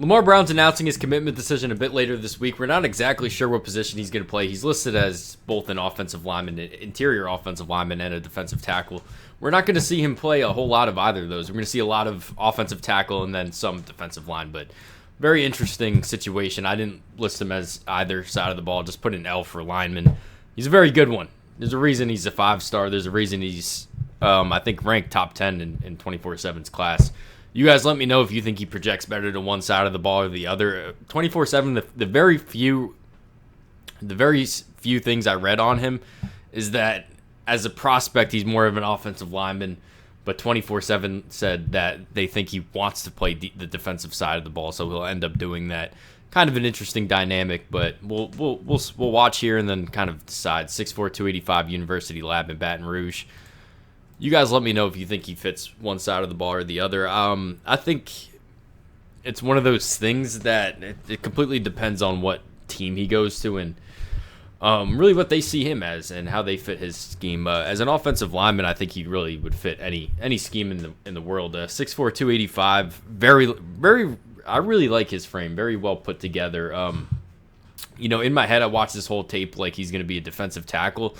Lamar Brown's announcing his commitment decision a bit later this week. We're not exactly sure what position he's going to play. He's listed as both an offensive lineman, an interior offensive lineman, and a defensive tackle. We're not going to see him play a whole lot of either of those. We're going to see a lot of offensive tackle and then some defensive line, but very interesting situation. I didn't list him as either side of the ball, just put an L for lineman. He's a very good one. There's a reason he's a 5-star. There's a reason he's, I think, ranked top 10 in 24/7's class. You guys let me know if you think he projects better to one side of the ball or the other. 24/7, the very few things I read on him is that as a prospect, he's more of an offensive lineman, but 24/7 said that they think he wants to play the defensive side of the ball, so he'll end up doing that. Kind of an interesting dynamic, but we'll watch here and then kind of decide. 6'4", 285, University Lab in Baton Rouge. You guys let me know if you think he fits one side of the ball or the other. I think it's one of those things that it completely depends on what team he goes to and really what they see him as and how they fit his scheme. As an offensive lineman, I think he really would fit any scheme in the world. 6'4", 285, very, very. I really like his frame, very well put together. In my head, I watched this whole tape like he's going to be a defensive tackle.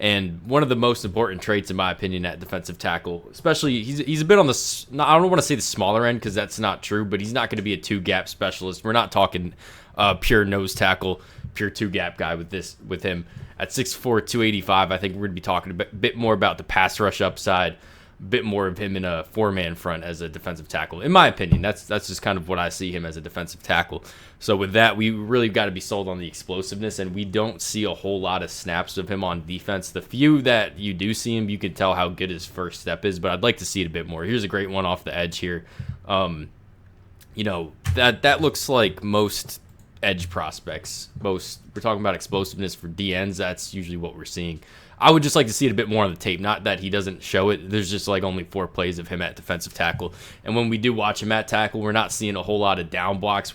And one of the most important traits, in my opinion, at defensive tackle, especially he's a bit on the, I don't want to say the smaller end because that's not true, but he's not going to be a two-gap specialist. We're not talking pure nose tackle, pure two-gap guy with him. At 6'4", 285, I think we're going to be talking a bit more about the pass rush upside, a bit more of him in a four-man front as a defensive tackle. In my opinion, that's just kind of what I see him as a defensive tackle. So with that, we really got to be sold on the explosiveness, and we don't see a whole lot of snaps of him on defense. The few that you do see him, you can tell how good his first step is, but I'd like to see it a bit more. Here's a great one off the edge here. That looks like most edge prospects. We're talking about explosiveness for DNs. That's usually what we're seeing. I would just like to see it a bit more on the tape. Not that he doesn't show it. There's just like only 4 plays of him at defensive tackle. And when we do watch him at tackle, we're not seeing a whole lot of down blocks,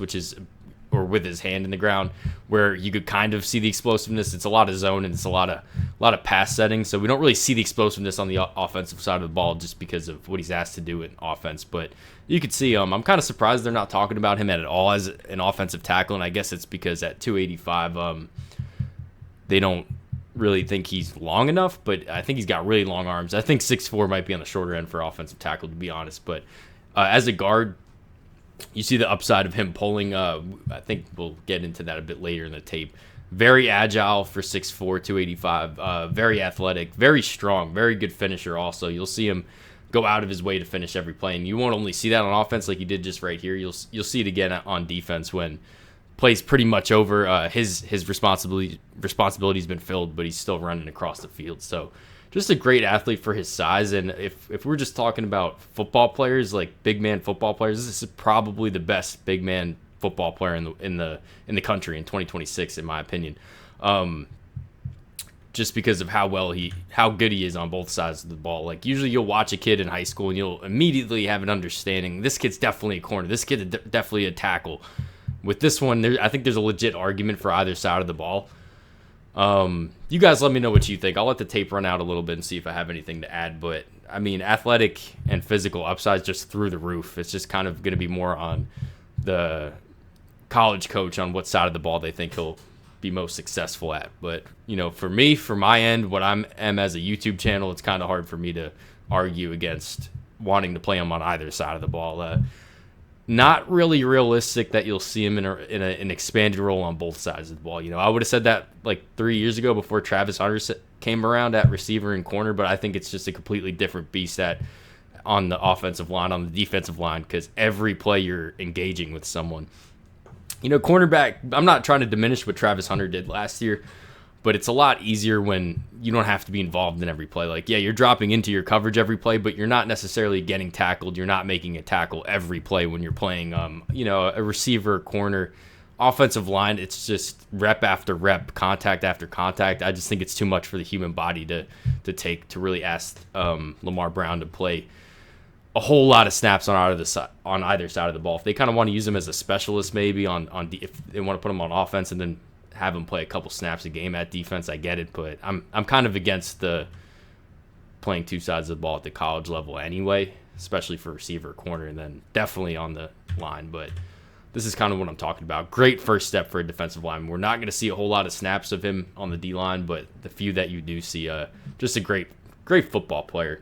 or with his hand in the ground, where you could kind of see the explosiveness. It's a lot of zone and it's a lot of pass setting. So we don't really see the explosiveness on the offensive side of the ball just because of what he's asked to do in offense. But you could see I'm kind of surprised they're not talking about him at all as an offensive tackle. And I guess it's because at 285, they don't really think he's long enough, but I think he's got really long arms. I think 6'4" might be on the shorter end for offensive tackle, to be honest. But as a guard, you see the upside of him pulling. I think we'll get into that a bit later in the tape. Very agile for 6'4", 285. Very athletic, very strong, very good finisher also. You'll see him go out of his way to finish every play, and you won't only see that on offense like he did just right here. You'll see it again on defense when plays pretty much over. His responsibility's been filled, but he's still running across the field. So just a great athlete for his size. And if we're just talking about football players, like big man football players, this is probably the best big man football player in the country in 2026, in my opinion. Just because of how good he is on both sides of the ball. Like usually you'll watch a kid in high school and you'll immediately have an understanding. This kid's definitely a corner. This kid's definitely a tackle. With this one, I think there's a legit argument for either side of the ball. You guys let me know what you think. I'll let the tape run out a little bit and see if I have anything to add. But, I mean, athletic and physical upsides just through the roof. It's just kind of going to be more on the college coach on what side of the ball they think he'll be most successful at. But, for me, for my end, what I am as a YouTube channel, it's kind of hard for me to argue against wanting to play him on either side of the ball. Not really realistic that you'll see him in an expanded role on both sides of the ball. I would have said that like 3 years ago before Travis Hunter came around at receiver and corner, but I think it's just a completely different beast on the offensive line, on the defensive line, because every play you're engaging with someone. Cornerback, I'm not trying to diminish what Travis Hunter did last year, but it's a lot easier when you don't have to be involved in every play. Like, yeah, you're dropping into your coverage every play, but you're not necessarily getting tackled. You're not making a tackle every play when you're playing, a receiver, corner, offensive line. It's just rep after rep, contact after contact. I just think it's too much for the human body to take to really ask Lamar Brown to play a whole lot of snaps on either side of the ball. If they kind of want to use him as a specialist, maybe if they want to put him on offense and then have him play a couple snaps a game at defense, I get it, but I'm kind of against the playing two sides of the ball at the college level anyway, especially for receiver, corner, and then definitely on the line. But this is kind of what I'm talking about. Great first step for a defensive lineman. We're not going to see a whole lot of snaps of him on the D-line, but the few that you do see, just a great football player.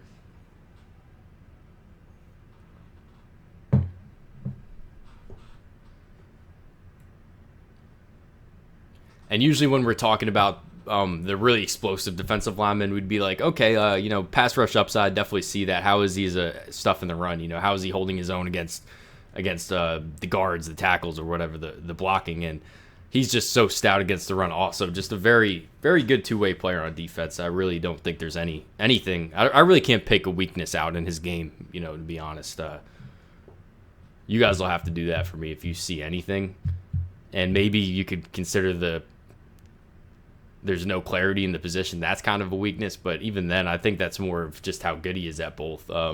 And usually when we're talking about the really explosive defensive lineman, we'd be like, okay, pass rush upside, definitely see that. How is he as a stuff in the run? How is he holding his own against the guards, the tackles, or whatever, the blocking? And he's just so stout against the run. Also, just a very, very good two-way player on defense. I really don't think there's anything. I really can't pick a weakness out in his game, to be honest. You guys will have to do that for me if you see anything. And maybe you could consider there's no clarity in the position. That's kind of a weakness, but even then, I think that's more of just how good he is at both. I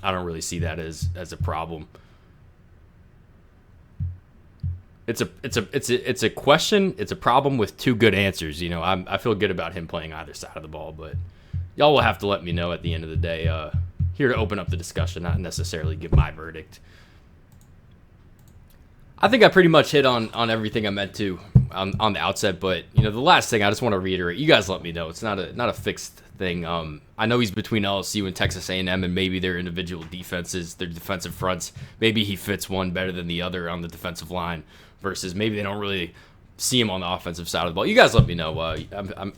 don't really see that as a problem. It's a question. It's a problem with two good answers. I feel good about him playing either side of the ball, but y'all will have to let me know at the end of the day. Here to open up the discussion, not necessarily give my verdict. I think I pretty much hit on everything I meant to on the outset, but the last thing I just want to reiterate, you guys let me know. It's not a fixed thing. I know he's between LSU and Texas A&M, and maybe their individual defenses, their defensive fronts, maybe he fits one better than the other on the defensive line, versus maybe they don't really see him on the offensive side of the ball. You guys let me know.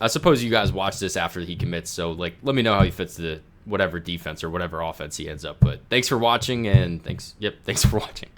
I suppose you guys watch this after he commits, so let me know how he fits the whatever defense or whatever offense he ends up. But thanks for watching, and thanks for watching.